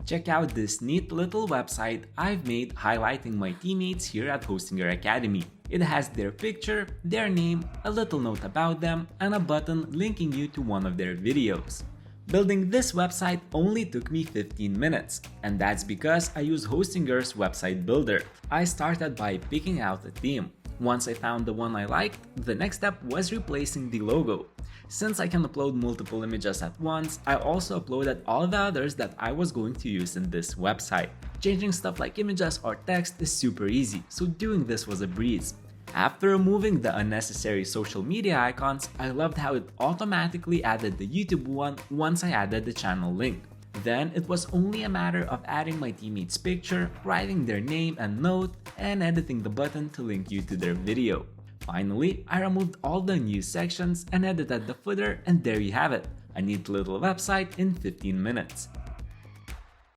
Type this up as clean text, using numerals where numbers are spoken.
Check out this neat little website I've made highlighting my teammates here at Hostinger Academy. It has their picture, their name, a little note about them, and a button linking you to one of their videos. Building this website only took me 15 minutes, and that's because I use Hostinger's website builder. I started by picking out a theme. Once I found the one I liked, the next step was replacing the logo. Since I can upload multiple images at once, I also uploaded all the others that I was going to use in this website. Changing stuff like images or text is super easy, so doing this was a breeze. After removing the unnecessary social media icons, I loved how it automatically added the YouTube one once I added the channel link. Then it was only a matter of adding my teammate's picture, writing their name and note, and editing the button to link you to their video. Finally, I removed all the news sections and edited the footer, and there you have it, a neat little website in 15 minutes.